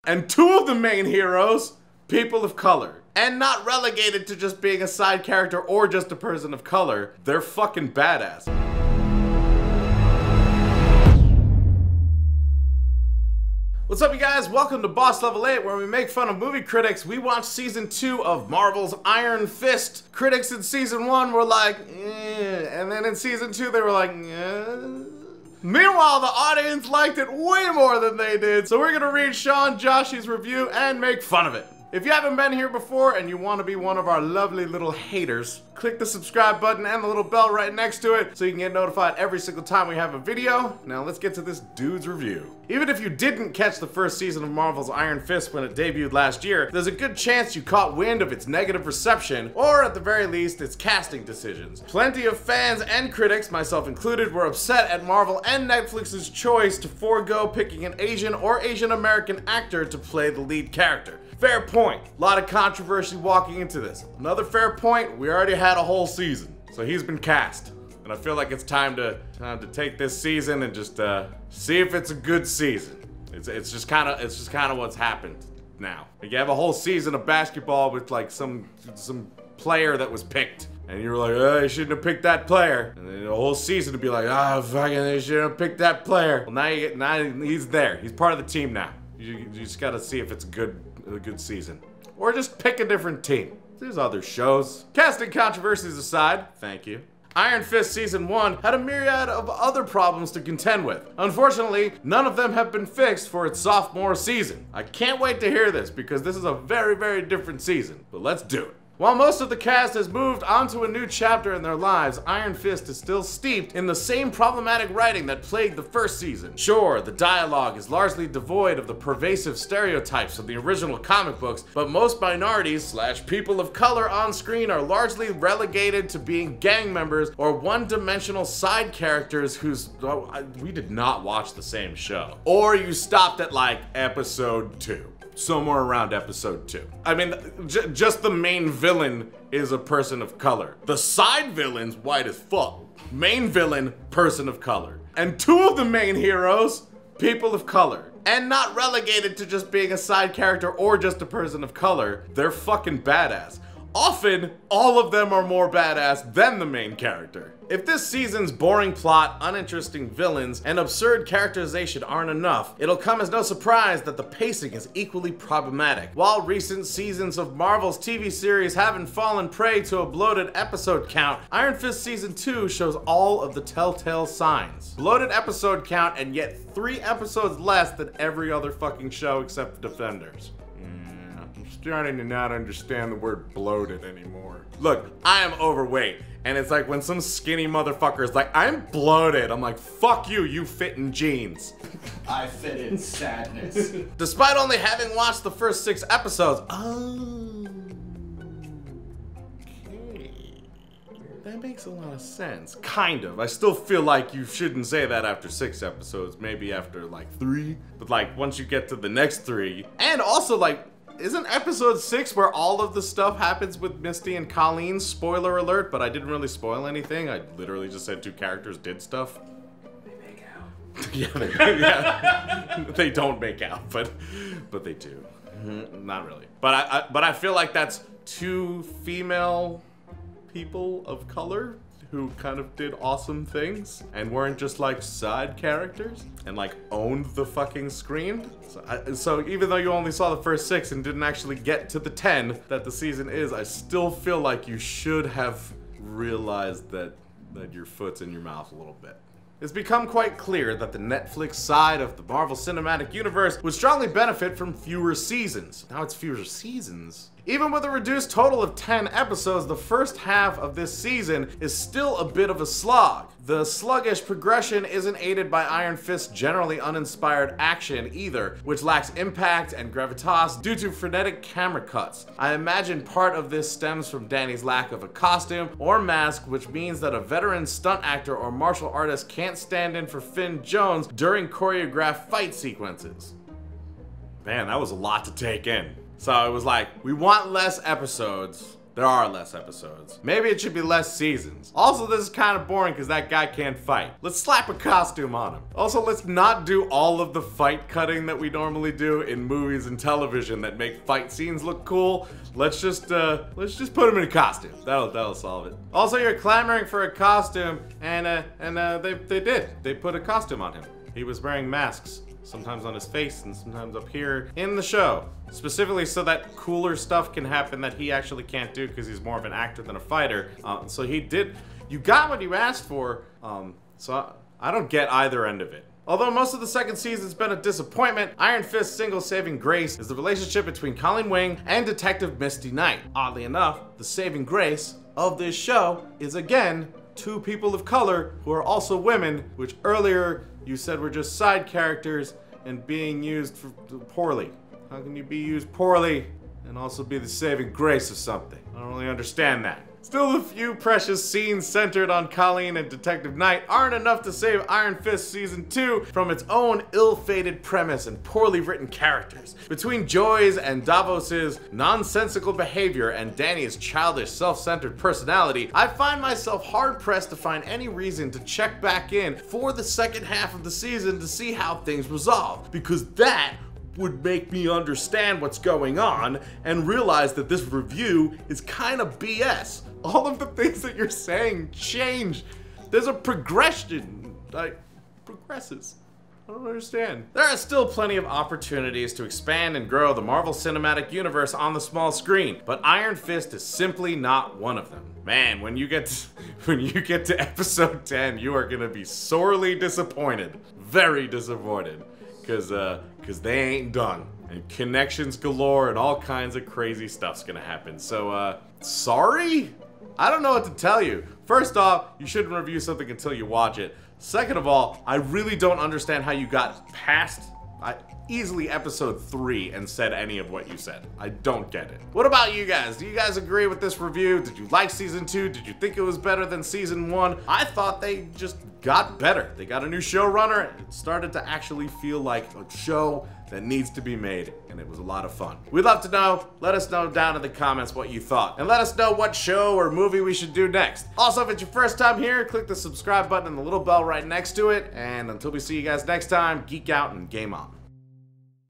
And two of the main heroes, people of color. And not relegated to just being a side character or just a person of color. They're fucking badass. What's up, you guys? Welcome to Boss Level 8, where we make fun of movie critics. We watched season 2 of Marvel's Iron Fist. Critics in season 1 were like, eh. And then in season 2 they were like, eh. Meanwhile, the audience liked it way more than they did, so we're gonna read Sean Joshy's review and make fun of it. If you haven't been here before and you want to be one of our lovely little haters, click the subscribe button and the little bell right next to it so you can get notified every single time we have a video. Now let's get to this dude's review. Even if you didn't catch the first season of Marvel's Iron Fist when it debuted last year, there's a good chance you caught wind of its negative reception, or at the very least, its casting decisions. Plenty of fans and critics, myself included, were upset at Marvel and Netflix's choice to forego picking an Asian or Asian American actor to play the lead character. Fair point. A lot of controversy walking into this. Another fair point, we already had a whole season. So he's been cast. And I feel like it's time to take this season and just see if it's a good season. It's just kind of what's happened now. Like you have a whole season of basketball with like some player that was picked. And you were like, oh, you shouldn't have picked that player. And then the whole season to be like, oh, fucking, they shouldn't have picked that player. Well, now he's there. He's part of the team now. You just gotta see if it's a good season. Or just pick a different team. There's other shows. Casting controversies aside, thank you. Iron Fist Season 1 had a myriad of other problems to contend with. Unfortunately, none of them have been fixed for its sophomore season. I can't wait to hear this because this is a very, very different season. But let's do it. While most of the cast has moved on to a new chapter in their lives, Iron Fist is still steeped in the same problematic writing that plagued the first season. Sure, the dialogue is largely devoid of the pervasive stereotypes of the original comic books, but most minorities / people of color on screen are largely relegated to being gang members or one-dimensional side characters whose... we did not watch the same show. Or you stopped at like episode 2. Somewhere around episode 2. I mean, just the main villain is a person of color. The side villain's white as fuck. Main villain, person of color. And two of the main heroes, people of color. And not relegated to just being a side character or just a person of color. They're fucking badass. Often, all of them are more badass than the main character. If this season's boring plot, uninteresting villains, and absurd characterization aren't enough, it'll come as no surprise that the pacing is equally problematic. While recent seasons of Marvel's TV series haven't fallen prey to a bloated episode count, Iron Fist Season 2 shows all of the telltale signs. Bloated episode count and yet 3 episodes less than every other fucking show except The Defenders. Starting to not understand the word bloated anymore. Look, I am overweight, and it's like when some skinny motherfucker is like, I'm bloated, I'm like, fuck you, you fit in jeans. I fit in sadness. Despite only having watched the first 6 episodes, that makes a lot of sense. Kind of. I still feel like you shouldn't say that after 6 episodes, maybe after like 3, but like once you get to the next 3, and also like, isn't episode 6 where all of the stuff happens with Misty and Colleen? Spoiler alert, but I didn't really spoil anything. I literally just said 2 characters did stuff. They make out. Yeah, they don't make out, but they do. Not really. But I feel like that's 2 female people of color who kind of did awesome things and weren't just like side characters and like owned the fucking screen. So even though you only saw the first 6 and didn't actually get to the 10 that the season is, I still feel like you should have realized that your foot's in your mouth a little bit. It's become quite clear that the Netflix side of the Marvel Cinematic Universe would strongly benefit from fewer seasons. Now it's fewer seasons. Even with a reduced total of 10 episodes, the first half of this season is still a bit of a slog. The sluggish progression isn't aided by Iron Fist's generally uninspired action either, which lacks impact and gravitas due to frenetic camera cuts. I imagine part of this stems from Danny's lack of a costume or mask, which means that a veteran stunt actor or martial artist can't stand in for Finn Jones during choreographed fight sequences. Man, that was a lot to take in. So it was like, we want less episodes. There are less episodes. Maybe it should be less seasons. Also, this is kind of boring because that guy can't fight. Let's slap a costume on him. Also, let's not do all of the fight cutting that we normally do in movies and television that make fight scenes look cool. Let's just put him in a costume. That'll solve it. Also, you're clamoring for a costume, and they did. They put a costume on him. He was wearing masks. Sometimes on his face and sometimes up here in the show. Specifically so that cooler stuff can happen that he actually can't do because he's more of an actor than a fighter. So he did, you got what you asked for, so I don't get either end of it. Although most of the second season's been a disappointment, Iron Fist's single saving grace is the relationship between Colleen Wing and Detective Misty Knight. Oddly enough, the saving grace of this show is again 2 people of color who are also women, which earlier you said were just side characters and being used poorly. How can you be used poorly and also be the saving grace of something? I don't really understand that. Still, the few precious scenes centered on Colleen and Detective Knight aren't enough to save Iron Fist Season 2 from its own ill-fated premise and poorly written characters. Between Joy's and Davos's nonsensical behavior and Danny's childish, self-centered personality, I find myself hard-pressed to find any reason to check back in for the second half of the season to see how things resolve, because that would make me understand what's going on and realize that this review is kind of BS. All of the things that you're saying change. There's a progression, like, progresses. I don't understand. There are still plenty of opportunities to expand and grow the Marvel Cinematic Universe on the small screen, but Iron Fist is simply not one of them. Man, when you get to episode 10, you are gonna be sorely disappointed. Very disappointed. Cause they ain't done. And connections galore and all kinds of crazy stuff's gonna happen. So, sorry? I don't know what to tell you. First off, you shouldn't review something until you watch it. Second of all, I really don't understand how you got past easily episode 3 and said any of what you said. I don't get it. What about you guys? Do you guys agree with this review? Did you like season 2? Did you think it was better than season 1? I thought they just got better. They got a new showrunner. It started to actually feel like a show that needs to be made, and it was a lot of fun. We'd love to know. Let us know down in the comments what you thought, and let us know what show or movie we should do next. Also, if it's your first time here, click the subscribe button and the little bell right next to it, and until we see you guys next time, geek out and game on.